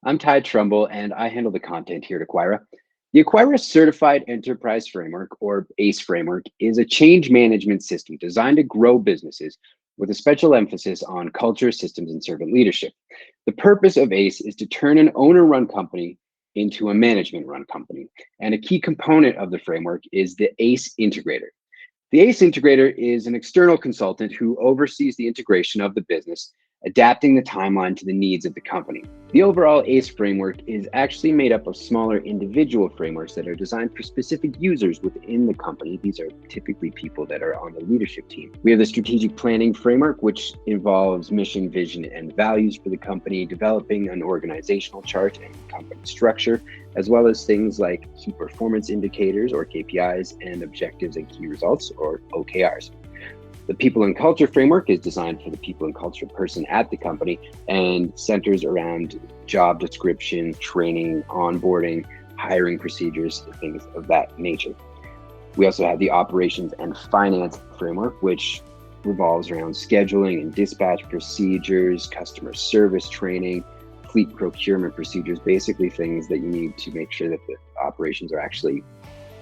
I'm Ty Trumbull, and I handle the content here at Acquira. The Acquira Certified Enterprise Framework, or ACE framework, is a change management system designed to grow businesses with a special emphasis on culture, systems, and servant leadership. The purpose of ACE is to turn an owner-run company into a management-run company, and a key component of the framework is the ACE Integrator. The ACE Integrator is an external consultant who oversees the integration of the business, adapting the timeline to the needs of the company. The overall ACE framework is actually made up of smaller individual frameworks that are designed for specific users within the company. These are typically people that are on the leadership team. We have the strategic planning framework, which involves mission, vision, and values for the company, developing an organizational chart and company structure, as well as things like key performance indicators or KPIs and objectives and key results or OKRs. The people and culture framework is designed for the people and culture person at the company and centers around job description, training, onboarding, hiring procedures, things of that nature. We also have the operations and finance framework, which revolves around scheduling and dispatch procedures, customer service training, fleet procurement procedures, basically things that you need to make sure that the operations are actually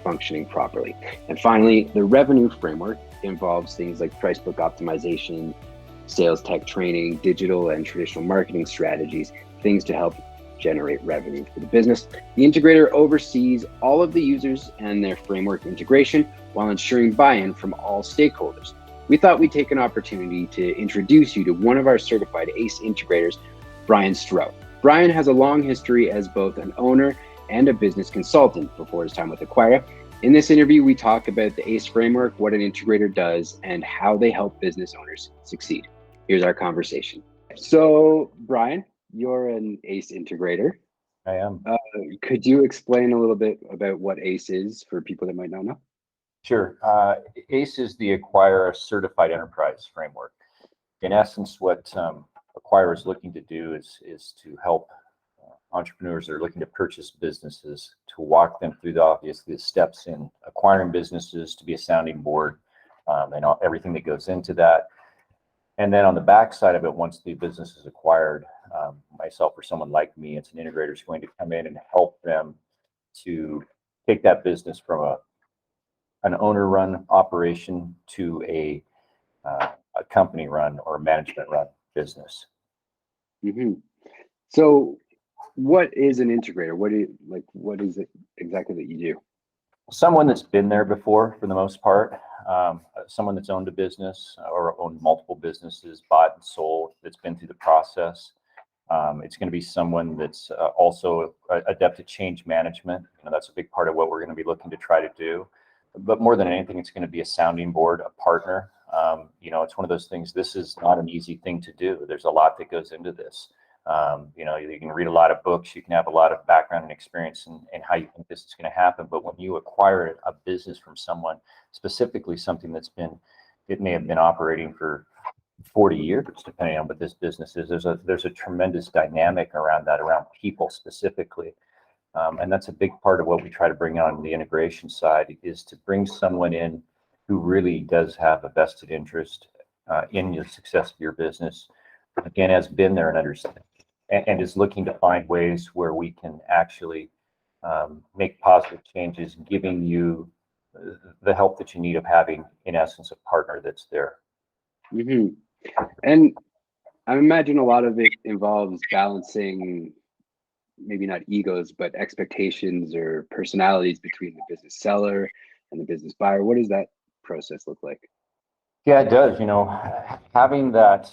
functioning properly. And finally, the revenue framework involves things like price book optimization, sales tech training, digital and traditional marketing strategies, things to help generate revenue for the business. The integrator oversees all of the users and their framework integration while ensuring buy-in from all stakeholders. We thought we'd take an opportunity to introduce you to one of our certified ACE integrators, Brian Stroh. Brian has a long history as both an owner and a business consultant before his time with Acquira. In this interview, we talk about the ACE framework, what an integrator does, and how they help business owners succeed. Here's our conversation. So, Brian, you're an ACE integrator. I am. Could you explain a little bit about what ACE is for people that might not know? Sure. ACE is the Acquira Certified Enterprise Framework. In essence, what Acquira is looking to do is to help entrepreneurs that are looking to purchase businesses, to walk them through the steps in acquiring businesses, to be a sounding board, and everything that goes into that. And then on the back side of it, once the business is acquired, myself or someone like me, it's an integrator is going to come in and help them to take that business from an owner-run operation to a company-run or management-run business. Mm-hmm. So, what is an integrator? What is it exactly that you do? Someone that's been there before, for the most part. Someone that's owned a business or owned multiple businesses, bought and sold, that's been through the process. It's going to be someone that's also adept at change management. That's a big part of what we're going to be looking to try to do. But more than anything, it's going to be a sounding board, a partner. It's one of those things. This is not an easy thing to do. There's a lot that goes into this. You can read a lot of books, you can have a lot of background and experience in how you think this is going to happen. But when you acquire a business from someone, specifically something it may have been operating for 40 years, depending on what this business is, there's a tremendous dynamic around that, around people specifically. And that's a big part of what we try to bring on the integration side, is to bring someone in who really does have a vested interest in the success of your business. Again, has been there and understands, and is looking to find ways where we can actually make positive changes, giving you the help that you need, of having, in essence, a partner that's there. Mm-hmm. And I imagine a lot of it involves balancing, maybe not egos, but expectations or personalities between the business seller and the business buyer. What does that process look like? Yeah, it does. Having that,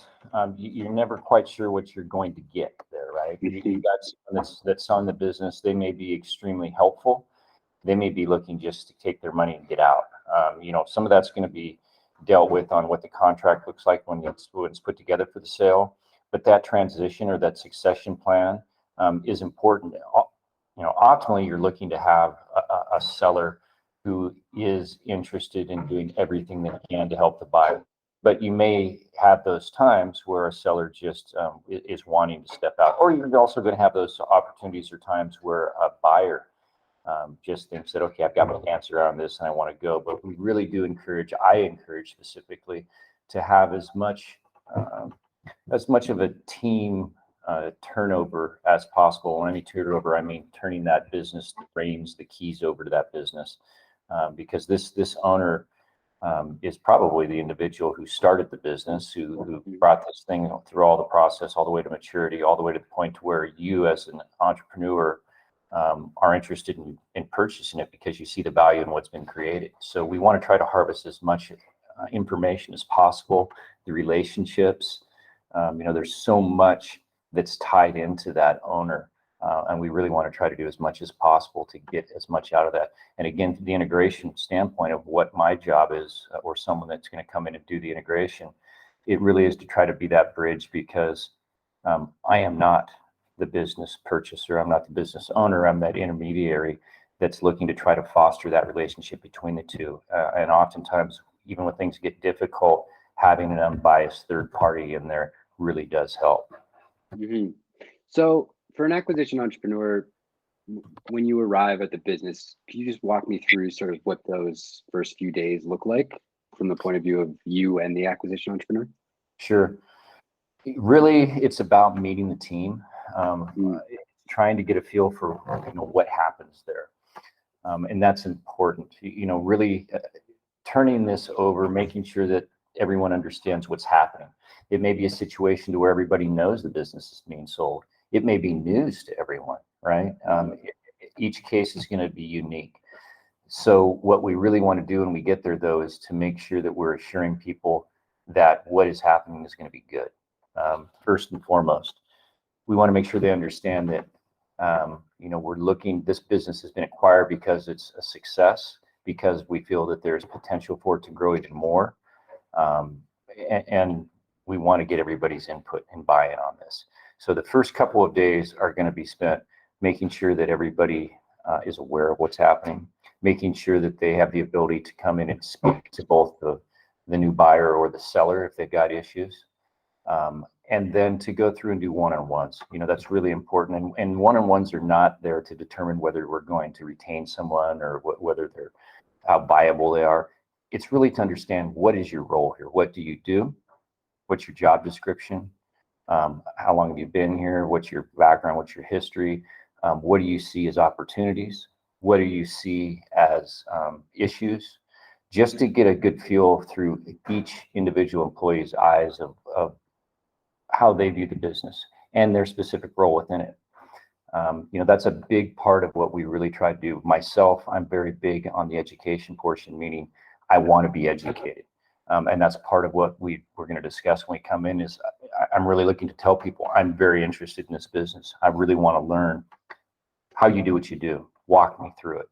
you're never quite sure what you're going to get there, right? You got someone that's on the business. They may be extremely helpful. They may be looking just to take their money and get out. Some of that's going to be dealt with on what the contract looks like when it's put together for the sale. But that transition or that succession plan is important. Ultimately, you're looking to have a seller who is interested in doing everything they can to help the buyer. But you may have those times where a seller just is wanting to step out. Or you're also going to have those opportunities or times where a buyer just thinks that, okay, I've got my answer on this and I want to go. But we really do I encourage specifically to have as much of a team turnover as possible. When I mean turnover, I mean turning that business, the reins, the keys over to that business, because this owner is probably the individual who started the business, who brought this thing through all the process, all the way to maturity, all the way to the point where you as an entrepreneur are interested in purchasing it because you see the value in what's been created. So we want to try to harvest as much information as possible, the relationships. There's so much that's tied into that owner. And we really want to try to do as much as possible to get as much out of that. And again, the integration standpoint of what my job is, or someone that's going to come in and do the integration, it really is to try to be that bridge, because I am not the business purchaser. I'm not the business owner. I'm that intermediary that's looking to try to foster that relationship between the two. And oftentimes, even when things get difficult, having an unbiased third party in there really does help. Mm-hmm. So for an acquisition entrepreneur, when you arrive at the business, can you just walk me through sort of what those first few days look like from the point of view of you and the acquisition entrepreneur? Sure. Really, it's about meeting the team, trying to get a feel for what happens there, and that's important. Really turning this over, making sure that everyone understands what's happening. It may be a situation to where everybody knows the business is being sold. It may be news to everyone, right? Each case is going to be unique. So what we really want to do when we get there, though, is to make sure that we're assuring people that what is happening is going to be good. First and foremost, we want to make sure they understand that, this business has been acquired because it's a success, because we feel that there's potential for it to grow even more. And we want to get everybody's input and buy-in on this. So the first couple of days are going to be spent making sure that everybody is aware of what's happening, making sure that they have the ability to come in and speak to both the new buyer or the seller if they've got issues, and then to go through and do one-on-ones. That's really important. And one-on-ones are not there to determine whether we're going to retain someone or whether they're how viable they are. It's really to understand, what is your role here? What do you do? What's your job description? How long have you been here? What's your background? What's your history? What do you see as opportunities? What do you see as issues? Just to get a good feel through each individual employee's eyes of how they view the business and their specific role within it. That's a big part of what we really try to do. Myself, I'm very big on the education portion, meaning I want to be educated. And that's part of what we're going to discuss when we come in. Is I'm really looking to tell people I'm very interested in this business. I really want to learn how you do what you do. Walk me through it.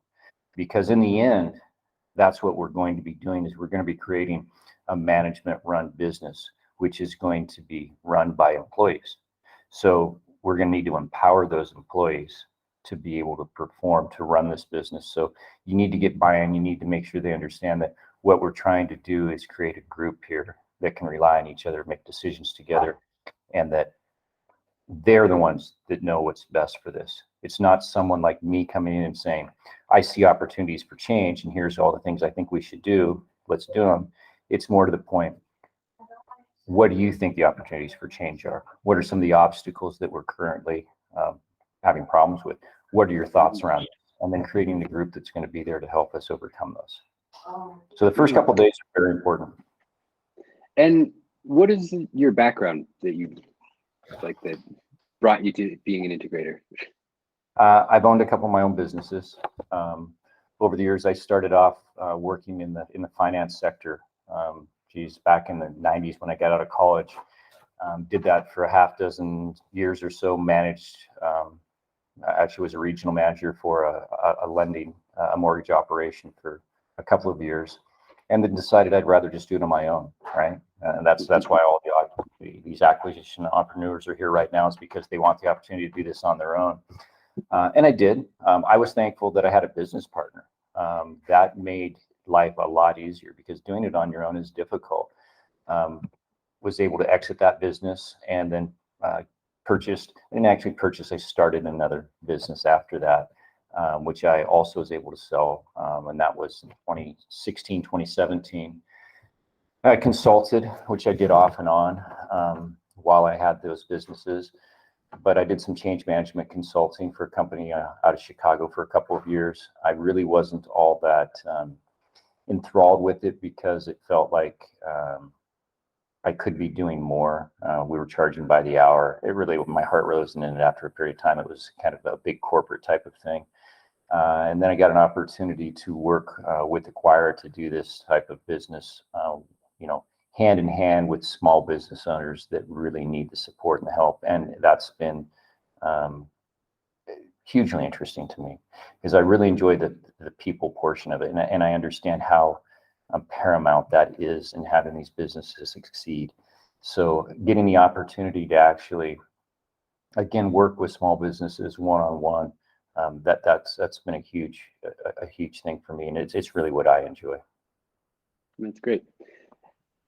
Because in the end, that's what we're going to be doing, is we're going to be creating a management-run business, which is going to be run by employees. So we're going to need to empower those employees to be able to perform, to run this business. So you need to get buy-in. You need to make sure they understand that what we're trying to do is create a group here that can rely on each other, make decisions together, and that they're the ones that know what's best for this. It's not someone like me coming in and saying, I see opportunities for change, and here's all the things I think we should do. Let's do them. It's more to the point, what do you think the opportunities for change are? What are some of the obstacles that we're currently having problems with? What are your thoughts around it? And then creating the group that's going to be there to help us overcome those. So the first couple of days are very important. And what is your background that brought you to being an integrator? I've owned a couple of my own businesses. Over the years, I started off working in the finance sector. Back in the 90s when I got out of college, did that for a half dozen years or so, managed, actually was a regional manager for a lending, a mortgage operation for a couple of years, and then decided I'd rather just do it on my own, right? And that's why all these acquisition entrepreneurs are here right now, is because they want the opportunity to do this on their own. And I did. I was thankful that I had a business partner. That made life a lot easier, because doing it on your own is difficult. Was able to exit that business and then I started another business after that, which I also was able to sell. And that was in 2016, 2017. I consulted, which I did off and on while I had those businesses. but I did some change management consulting for a company out of Chicago for a couple of years. I really wasn't all that enthralled with it because it felt like I could be doing more. We were charging by the hour. My heart really wasn't in it after a period of time. It was kind of a big corporate type of thing. And then I got an opportunity to work with Acquira to do this type of business, hand in hand with small business owners that really need the support and the help. And that's been hugely interesting to me because I really enjoy the people portion of it. And I understand how paramount that is in having these businesses succeed. So getting the opportunity to actually, again, work with small businesses one-on-one, that's been a huge thing for me, and it's really what I enjoy. That's great.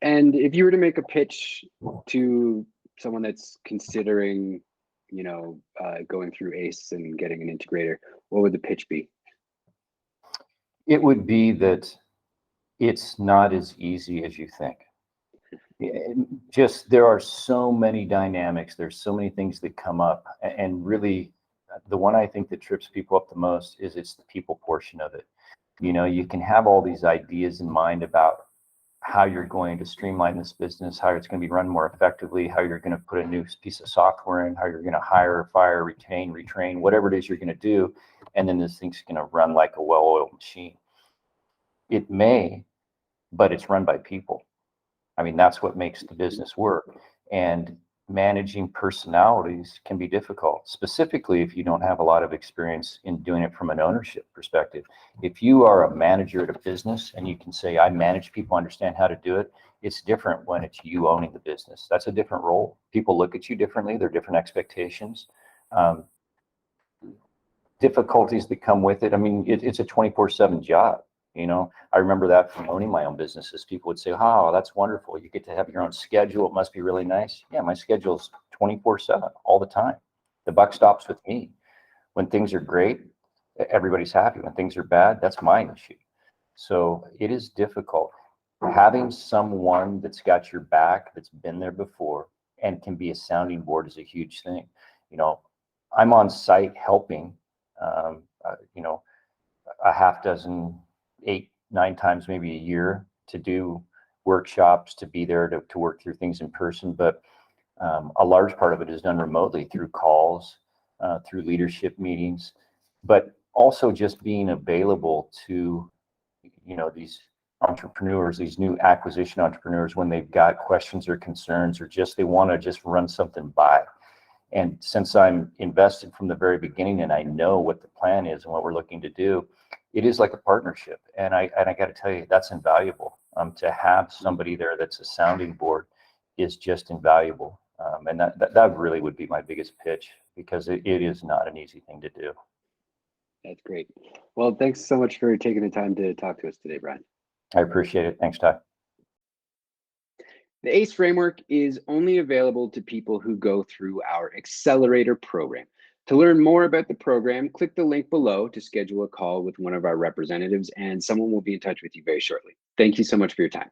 And if you were to make a pitch to someone that's considering, going through ACE and getting an integrator, what would the pitch be? It would be that it's not as easy as you think. Just there are so many dynamics. There's so many things that come up, and really, the one I think that trips people up the most is it's the people portion of it. You can have all these ideas in mind about how you're going to streamline this business, how it's going to be run more effectively, how you're going to put a new piece of software in, how you're going to hire, fire, retain, retrain, whatever it is you're going to do, and then this thing's going to run like a well-oiled machine. It may, but it's run by people. I mean, that's what makes the business work. And managing personalities can be difficult, specifically if you don't have a lot of experience in doing it from an ownership perspective. If you are a manager at a business and you can say, I manage people, understand how to do it, it's different when it's you owning the business. That's a different role. People look at you differently. There are different expectations. Difficulties that come with it. I mean, it's a 24/7 job. I remember that from owning my own businesses. People would say, oh, that's wonderful. You get to have your own schedule. It must be really nice. Yeah, my schedule is 24/7 all the time. The buck stops with me. When things are great, everybody's happy. When things are bad, that's my issue. So it is difficult. Having someone that's got your back, that's been there before, and can be a sounding board is a huge thing. I'm on site helping, a half dozen, 8, 9 times maybe a year to do workshops, to be there to work through things in person. But a large part of it is done remotely through calls, through leadership meetings, but also just being available to, these entrepreneurs, these new acquisition entrepreneurs, when they've got questions or concerns, or just they want to just run something by. And since I'm invested from the very beginning and I know what the plan is and what we're looking to do, it is like a partnership. And I got to tell you, that's invaluable. To have somebody there that's a sounding board is just invaluable. And that really would be my biggest pitch, because it is not an easy thing to do. That's great. Well, thanks so much for taking the time to talk to us today, Brian. I appreciate it. Thanks, Ty. The ACE framework is only available to people who go through our Accelerator program. To learn more about the program, click the link below to schedule a call with one of our representatives, and someone will be in touch with you very shortly. Thank you so much for your time.